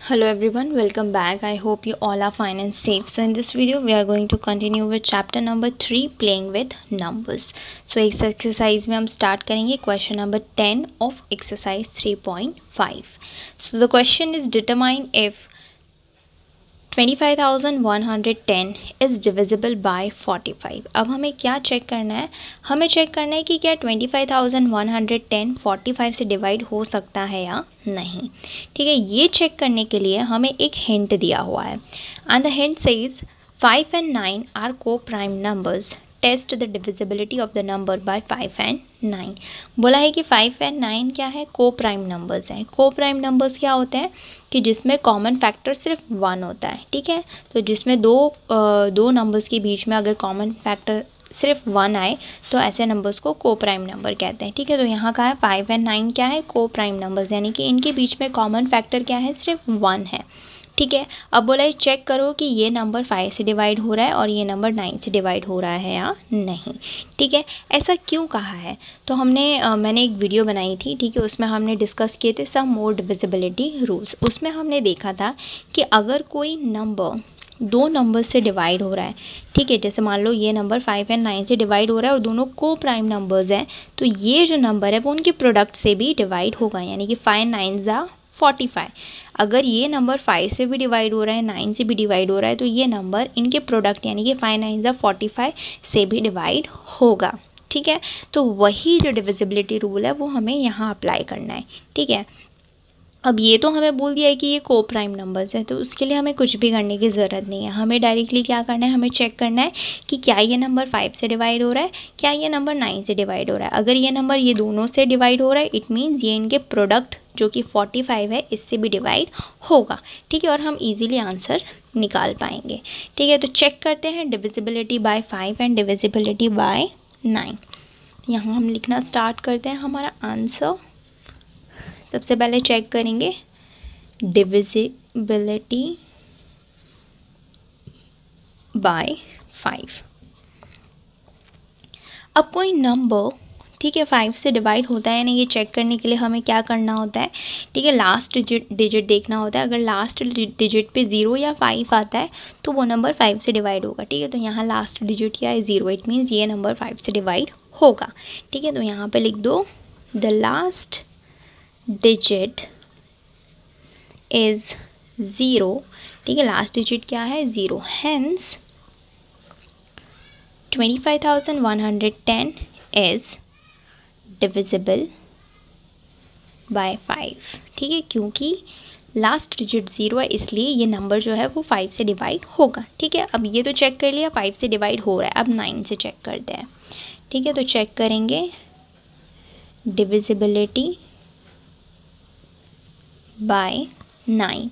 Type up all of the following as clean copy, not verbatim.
Hello everyone, welcome back. I hope you all are fine and safe. So in this video we are going to continue with chapter number 3, playing with numbers. So इस exercise में हम start करेंगे question number 10 of exercise 3.5. So the question is, determine if 25,110 is divisible by 45. अब हमें क्या check करना है? हमें चेक करना है कि क्या 25,110 45 से डिवाइड हो सकता है या नहीं. ठीक है, ये चेक करने के लिए हमें एक हिंट दिया हुआ है. And the hint says 5 and 9 are co-prime numbers. Test the divisibility of the number by 5 and 9. बोला है कि 5 and 9 क्या है? को प्राइम नंबर्स हैं. को प्राइम नंबर्स क्या होते हैं कि जिसमें कॉमन फैक्टर सिर्फ 1 होता है. ठीक है, तो जिसमें दो नंबर्स के बीच में अगर कॉमन फैक्टर सिर्फ 1 आए तो ऐसे नंबर्स को को प्राइम नंबर कहते हैं. ठीक है, तो यहाँ का है 5 and 9 क्या है? को प्राइम नंबर्स, यानी कि इनके बीच में कॉमन फैक्टर क्या है? सिर्फ 1 है. ठीक है, अब बोला है चेक करो कि ये नंबर 5 से डिवाइड हो रहा है और ये नंबर 9 से डिवाइड हो रहा है या नहीं. ठीक है, ऐसा क्यों कहा है? तो मैंने एक वीडियो बनाई थी. ठीक है, उसमें हमने डिस्कस किए थे सम मोर डिविजिबिलिटी रूल्स. उसमें हमने देखा था कि अगर कोई नंबर दो नंबर से डिवाइड हो रहा है, ठीक है, जैसे मान लो ये नंबर 5 and 9 से डिवाइड हो रहा है और दोनों को प्राइम नंबर्स हैं, तो ये जो नंबर है वो उनके प्रोडक्ट से भी डिवाइड होगा, यानी कि 5 9 ज़ा 45. अगर ये नंबर 5 से भी डिवाइड हो रहा है, 9 से भी डिवाइड हो रहा है, तो ये नंबर इनके प्रोडक्ट यानी कि 5 9 ज़ा 45 से भी डिवाइड होगा. ठीक है, तो वही जो डिविजिबिलिटी रूल है वो हमें यहाँ अप्लाई करना है. ठीक है, अब ये तो हमें बोल दिया है कि ये को प्राइम नंबर्स है, तो उसके लिए हमें कुछ भी करने की ज़रूरत नहीं है. हमें डायरेक्टली क्या करना है? हमें चेक करना है कि क्या ये नंबर 5 से डिवाइड हो रहा है, क्या ये नंबर 9 से डिवाइड हो रहा है. अगर ये नंबर ये दोनों से डिवाइड हो रहा है, इट मीन्स ये इनके प्रोडक्ट जो कि 45 है इससे भी डिवाइड होगा. ठीक है, और हम ईजिली आंसर निकाल पाएंगे. ठीक है, तो चेक करते हैं divisibility bye 5 and divisibility bye 9. यहाँ हम लिखना स्टार्ट करते हैं हमारा आंसर. सबसे पहले चेक करेंगे डिविजिबिलिटी बाय 5. अब कोई नंबर, ठीक है, 5 से डिवाइड होता है नहीं, ये चेक करने के लिए हमें क्या करना होता है? ठीक है, लास्ट डिजिट देखना होता है. अगर लास्ट डिजिट पे 0 या 5 आता है तो वो नंबर 5 से डिवाइड होगा. ठीक है, तो यहाँ लास्ट डिजिट क्या है? 0. इट मीन्स ये नंबर 5 से डिवाइड होगा. ठीक है, तो यहाँ पे लिख दो द लास्ट डिजिट इज 0. ठीक है, लास्ट डिजिट क्या है? 0. Hence 25,110 is divisible by 5. ठीक है, क्योंकि लास्ट डिजिट 0 है इसलिए ये नंबर जो है वो 5 से डिवाइड होगा. ठीक है, अब ये तो चेक कर लिया 5 से डिवाइड हो रहा है. अब 9 से चेक करते हैं. ठीक है, तो चेक करेंगे डिविजिबिलिटी बाय 9.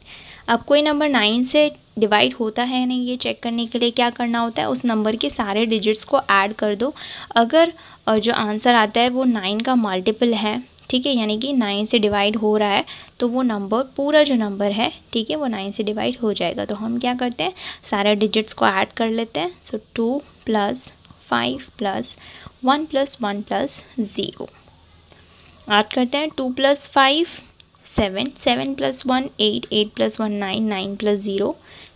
अब कोई नंबर 9 से डिवाइड होता है नहीं, ये चेक करने के लिए क्या करना होता है? उस नंबर के सारे डिजिट्स को ऐड कर दो. अगर जो आंसर आता है वो 9 का मल्टीपल है, ठीक है, यानी कि 9 से डिवाइड हो रहा है, तो वो नंबर पूरा जो नंबर है, ठीक है, वो 9 से डिवाइड हो जाएगा. तो हम क्या करते हैं? सारे डिजिट्स को ऐड कर लेते हैं. सो 2 + 5 + 1 + 1 + 0 ऐड करते हैं. 2 + 5 7 7 + 1 8 8 + 1 9 9 + 0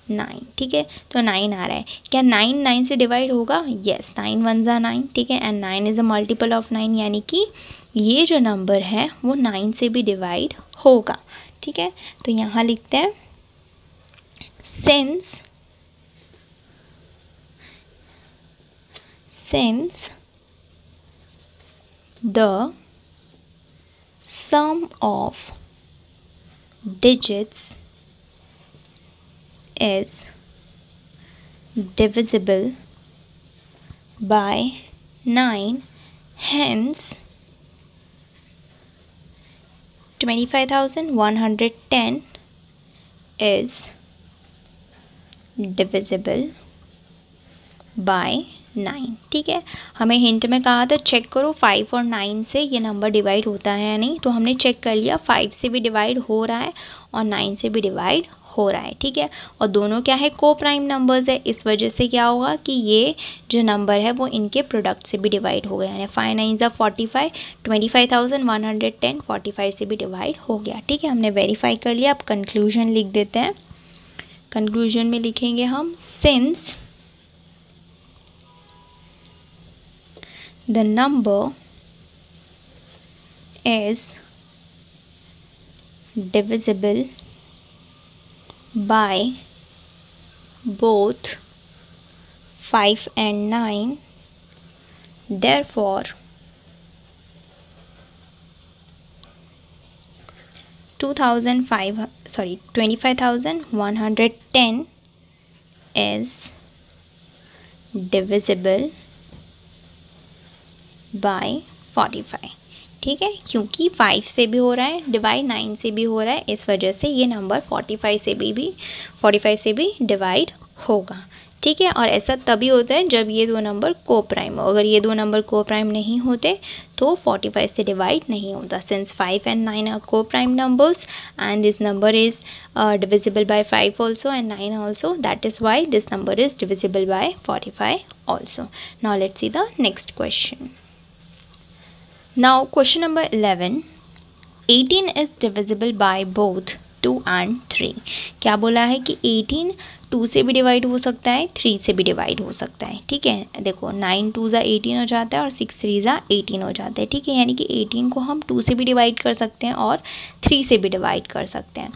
9. ठीक है, तो 9 आ रहा है. क्या 9 9 से डिवाइड होगा? येस, 9 1 ज़ा 9. ठीक है, and 9 is a multiple of 9, यानी कि ये जो नंबर है वो 9 से भी डिवाइड होगा. ठीक है, तो यहाँ लिखते हैं since the sum of digits is divisible by 9, hence 25,110 is divisible by 9। ठीक है, हमें हिंट में कहा था चेक करो 5 और 9 से ये नंबर डिवाइड होता है या नहीं, तो हमने चेक कर लिया 5 से भी डिवाइड हो रहा है और 9 से भी डिवाइड हो रहा है। ठीक है, और दोनों क्या है, को प्राइम नंबर्स है, इस वजह से क्या होगा कि ये जो नंबर है वो इनके प्रोडक्ट से भी डिवाइड हो गया, यानी 5 9 ज़ा 45, 25,110 45 से भी डिवाइड हो गया। ठीक है, हमने वेरीफाई कर लिया। अब कंक्लूजन लिख देते हैं। कंक्लूजन में लिखेंगे हम, since the number is divisible by both 5 and 9, therefore 25,110 is divisible by 45। ठीक है, क्योंकि 5 से भी हो रहा है डिवाइड, 9 से भी हो रहा है, इस वजह से ये नंबर 45 से भी डिवाइड होगा। ठीक है, और ऐसा तभी होता है जब ये दो नंबर को प्राइम हो। अगर ये दो नंबर को प्राइम नहीं होते तो 45 से डिवाइड नहीं होता। सिंस 5 and 9 आर को prime numbers and this number is divisible by 5 also and 9 also, that is why this number is divisible by 45 also. Now let's see the next question. Now question number 11, 18 is divisible by both 2 and 3। क्या बोला है कि 18 2 से भी divide हो सकता है, 3 से भी डिवाइड हो सकता है। ठीक है, देखो 9 2 ज़ा 18 हो जाता है और 6 3 ज़ा 18 हो जाता है। ठीक है, यानी कि 18 को हम 2 से भी डिवाइड कर सकते हैं और 3 से भी डिवाइड कर सकते हैं।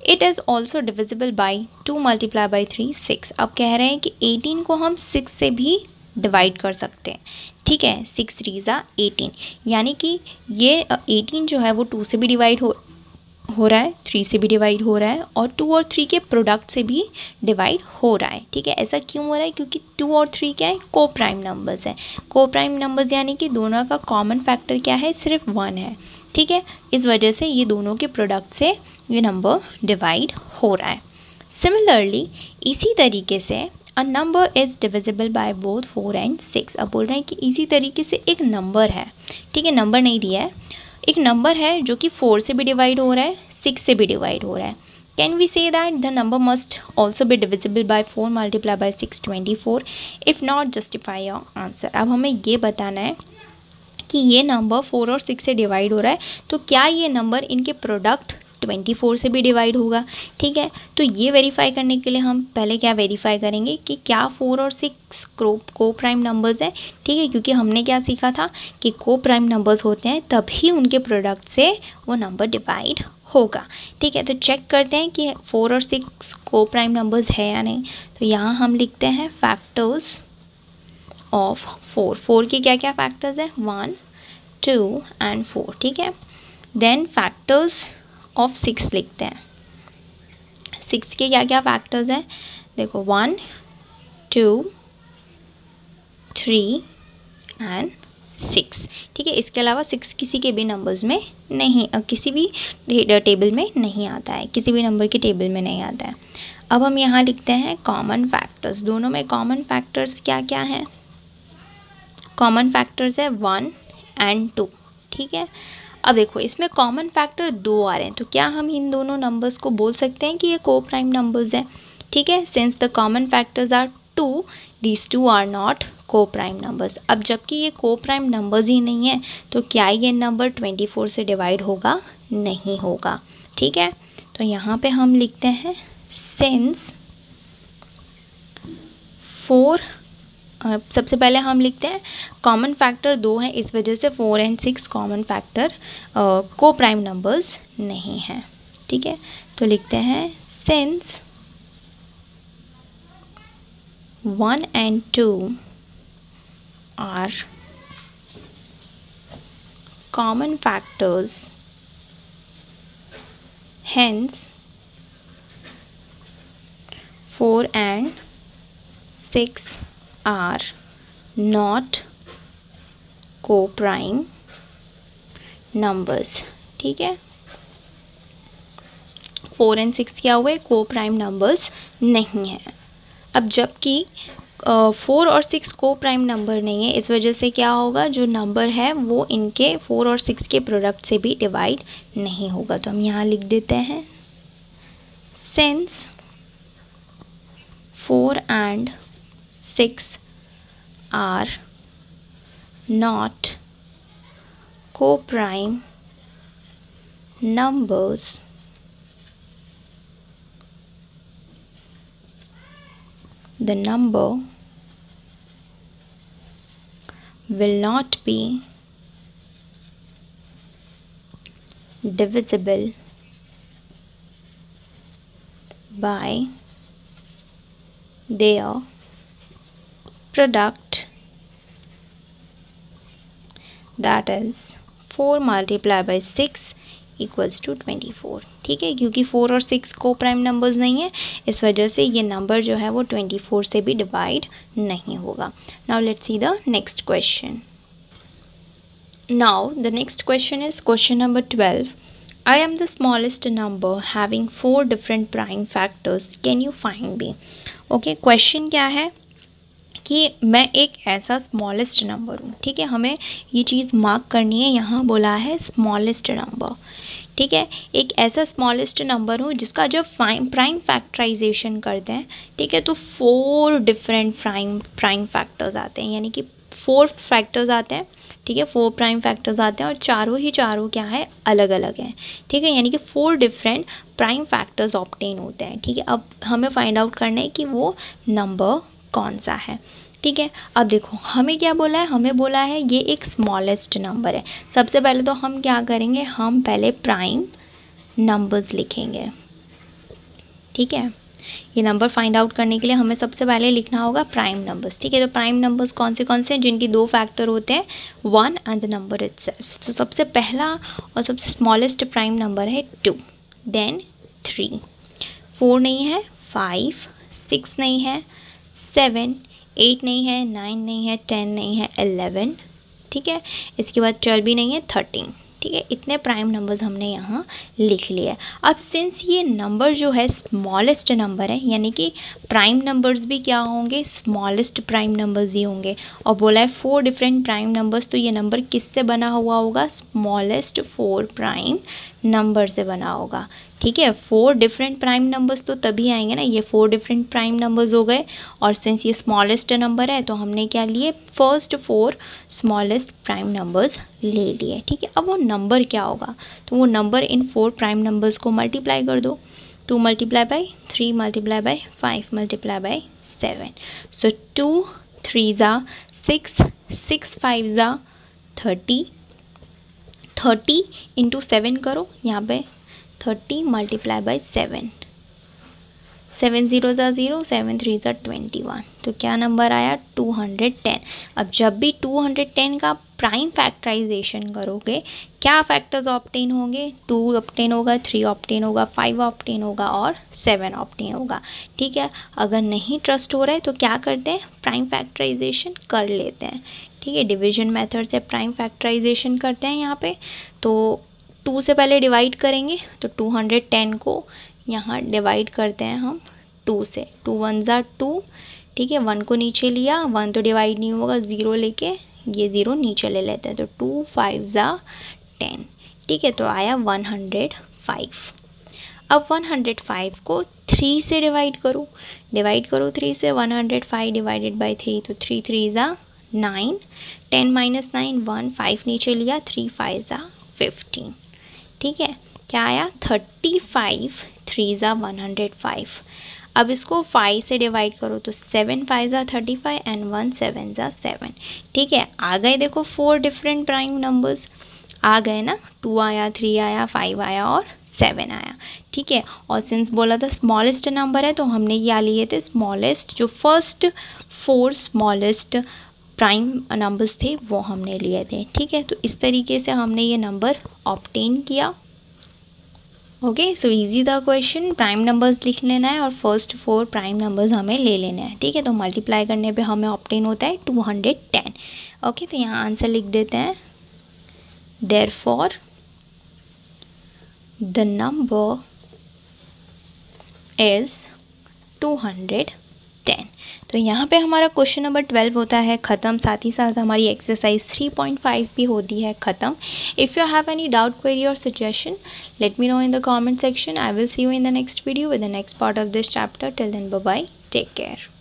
It is also divisible by 2 multiply by 3 6। अब कह रहे हैं कि 18 को हम 6 से भी डिवाइड कर सकते हैं। ठीक है, 6 3 ज़ा 18, यानी कि ये 18 जो है वो 2 से भी डिवाइड हो रहा है, 3 से भी डिवाइड हो रहा है और 2 और 3 के प्रोडक्ट से भी डिवाइड हो रहा है। ठीक है, ऐसा क्यों हो रहा है, क्योंकि 2 और 3 क्या है, को प्राइम नंबर्स हैं। को प्राइम नंबर्स यानी कि दोनों का कॉमन फैक्टर क्या है, सिर्फ 1 है। ठीक है, इस वजह से ये दोनों के प्रोडक्ट से ये नंबर डिवाइड हो रहा है। सिमिलरली इसी तरीके से a number is divisible by both 4 and 6। अब बोल रहे हैं कि इसी तरीके से एक नंबर है, ठीक है, नंबर नहीं दिया है, एक नंबर है जो कि 4 से भी डिवाइड हो रहा है, 6 से भी डिवाइड हो रहा है। Can we say that the number must also be divisible by 4 multiply by 6 24। If not justify your answer. अब हमें ये बताना है कि ये नंबर 4 और 6 से डिवाइड हो रहा है, तो क्या ये नंबर इनके प्रोडक्ट 24 से भी डिवाइड होगा। ठीक है, तो ये वेरीफाई करने के लिए हम पहले क्या वेरीफाई करेंगे कि क्या 4 और 6 को प्राइम नंबर्स हैं। ठीक है, क्योंकि हमने क्या सीखा था कि को प्राइम नंबर्स होते हैं तभी उनके प्रोडक्ट से वो नंबर डिवाइड होगा। ठीक है, तो चेक करते हैं कि 4 और 6 को प्राइम नंबर्स है या नहीं। तो यहाँ हम लिखते हैं फैक्टर्स ऑफ 4 के क्या क्या फैक्टर्स हैं, 1 2 and 4। ठीक है, देन फैक्टर्स ऑफ 6 लिखते हैं। 6 के क्या क्या फैक्टर्स हैं, देखो 1 2 3 and 6। ठीक है, इसके अलावा 6 किसी के भी नंबर्स में नहीं, किसी भी टेबल में नहीं आता है, किसी भी नंबर के टेबल में नहीं आता है। अब हम यहाँ लिखते हैं कॉमन फैक्टर्स। दोनों में कॉमन फैक्टर्स क्या क्या हैं, कॉमन फैक्टर्स है 1 and 2। ठीक है, अब देखो इसमें कॉमन फैक्टर 2 आ रहे हैं, तो क्या हम इन दोनों नंबर्स को बोल सकते हैं कि ये को प्राइम नंबर्स हैं। ठीक है, since the common factors are 2, these 2 are not co prime numbers. अब जबकि ये को प्राइम नंबर्स ही नहीं है, तो क्या ये नंबर 24 से डिवाइड होगा, नहीं होगा। ठीक है, तो यहाँ पे हम लिखते हैं सिंस 4, सबसे पहले हम लिखते हैं कॉमन फैक्टर 2 है, इस वजह से 4 and 6 common factor co prime numbers नहीं हैं। ठीक है, तो लिखते हैं since 1 and 2 are common factors, hence 4 and 6 are not co-prime numbers। ठीक है, 4 and 6 क्या हुए, को प्राइम नंबर्स नहीं हैं। अब जबकि 4 और 6 को प्राइम नंबर नहीं है, इस वजह से क्या होगा, जो नंबर है वो इनके 4 और 6 के प्रोडक्ट से भी डिवाइड नहीं होगा। तो हम यहाँ लिख देते हैं since 4 and 6 are not co-prime numbers, the number will not be divisible by their product, that is 4 multiplied by 6 equals to 24। ठीक है, क्योंकि 4 और 6 को प्राइम नंबर्स नहीं है, इस वजह से ये नंबर जो है वो 24 से भी डिवाइड नहीं होगा। Now let's see the next question. Now the next question is question number 12। I am the smallest number having 4 different prime factors. Can you find me? Okay, question क्या है कि मैं एक ऐसा स्मॉलेस्ट नंबर हूँ। ठीक है, हमें ये चीज़ मार्क करनी है, यहाँ बोला है स्मॉलेस्ट नंबर। ठीक है, एक ऐसा स्मॉलेस्ट नंबर हूँ जिसका जब प्राइम फैक्टराइजेशन करते हैं, ठीक है, तो 4 डिफरेंट प्राइम फैक्टर्स आते हैं, यानी कि 4 फैक्टर्स आते हैं। ठीक है, 4 प्राइम फैक्टर्स आते हैं और चारों क्या है, अलग अलग हैं। ठीक है, यानी कि 4 डिफरेंट प्राइम फैक्टर्स ऑब्टेन होते हैं। ठीक है, अब हमें फाइंड आउट करना है कि वो नंबर कौन सा है। ठीक है, अब देखो हमें क्या बोला है, हमें बोला है ये एक स्मॉलेस्ट नंबर है। सबसे पहले तो हम क्या करेंगे, हम पहले प्राइम नंबर्स लिखेंगे। ठीक है, ये नंबर फाइंड आउट करने के लिए हमें सबसे पहले लिखना होगा प्राइम नंबर्स। ठीक है, तो प्राइम नंबर्स कौन से हैं, जिनकी 2 फैक्टर होते हैं, 1 एंड द नंबर इटसेल्फ। तो सबसे पहला और सबसे स्मॉलेस्ट प्राइम नंबर है 2, देन 3, 4 नहीं है, 5, 6 नहीं है, 7, 8 नहीं है, 9 नहीं है, 10 नहीं है, 11। ठीक है, इसके बाद 12 भी नहीं है, 13। ठीक है, इतने प्राइम नंबर्स हमने यहाँ लिख लिए। अब सिंस ये नंबर जो है स्मॉलेस्ट नंबर है, यानी कि प्राइम नंबर्स भी क्या होंगे, स्मॉलेस्ट प्राइम नंबर्स ही होंगे, और बोला है 4 डिफरेंट प्राइम नंबर्स, तो ये नंबर किससे बना हुआ होगा, स्मॉलेस्ट 4 प्राइम नंबर से बना होगा। ठीक है, 4 डिफरेंट प्राइम नंबर्स तो तभी आएंगे ना, ये 4 डिफरेंट प्राइम नंबर्स हो गए, और सिंस ये स्मॉलेस्ट नंबर है तो हमने क्या लिए, फर्स्ट 4 स्मॉलेस्ट प्राइम नंबर्स ले लिए। ठीक है, अब वो नंबर क्या होगा, तो वो नंबर इन 4 प्राइम नंबर्स को मल्टीप्लाई कर दो। 2 multiply by 3 multiply by 5 multiply by 7। सो 2 3 ज़ा 6, 6 5 ज़ा 30, 30 इंटू 7 करो यहाँ पे, 30 मल्टीप्लाई बाई 7, 7 0 ज़ा 0, 7 3 ज़ा 21। तो क्या नंबर आया, 210। अब जब भी 210 का प्राइम फैक्टराइजेशन करोगे, क्या फैक्टर्स ऑब्टेन होंगे, 2 ऑब्टेन होगा, 3 ऑब्टेन होगा, 5 ऑब्टेन होगा और 7 ऑब्टेन होगा। ठीक है, अगर नहीं ट्रस्ट हो रहा है तो क्या करते हैं, प्राइम फैक्टराइजेशन कर लेते हैं। ठीक है, डिवीजन मेथड से प्राइम फैक्टराइजेशन करते हैं यहाँ पे। तो 2 से पहले डिवाइड करेंगे, तो 210 को यहाँ डिवाइड करते हैं हम 2 से, 2 1 ज़ा 2। ठीक है, 1 को नीचे लिया, 1 तो डिवाइड नहीं होगा, 0 लेके ये 0 नीचे ले लेते हैं, तो 2 5 ज़ा 10। ठीक है, तो आया 105। अब 105 को 3 से डिवाइड करो, 3 से, 105 डिवाइडेड बाई 3, तो 3 3 ज़ा 9, 10 माइनस 9 1, 5 नीचे लिया, 3 5 ज़ा 15। ठीक है, क्या आया, 35, 3 ज़ा 105। अब इसको 5 से डिवाइड करो, तो 7 5 ज़ा 35 एंड 1 7 ज़ा 7। ठीक है, आ गए, देखो 4 डिफरेंट प्राइम नंबर्स आ गए ना, 2 आया, 3 आया, 5 आया और 7 आया। ठीक है, और सिंस बोला था स्मॉलेस्ट नंबर है, तो हमने क्या लिए थे, स्मॉलेस्ट, जो फर्स्ट 4 स्मॉलेस्ट प्राइम नंबर्स थे वो हमने लिए थे। ठीक है, तो इस तरीके से हमने ये नंबर ऑब्टेन किया। ओके, सो इजी था क्वेश्चन, प्राइम नंबर्स लिख लेना है और फर्स्ट 4 प्राइम नंबर्स हमें ले लेने हैं। ठीक है, तो मल्टीप्लाई करने पे हमें ऑब्टेन होता है 210। ओके, तो यहाँ आंसर लिख देते हैं, देयरफॉर द नंबर इज़ 210। तो यहाँ पे हमारा क्वेश्चन नंबर 12 होता है ख़त्म, साथ ही साथ हमारी एक्सरसाइज 3.5 भी होती है ख़त्म। If you have any doubt, query और suggestion, let me know in the comment section. I will see you in the next video with the next part of this chapter. Till then, bye bye, take care.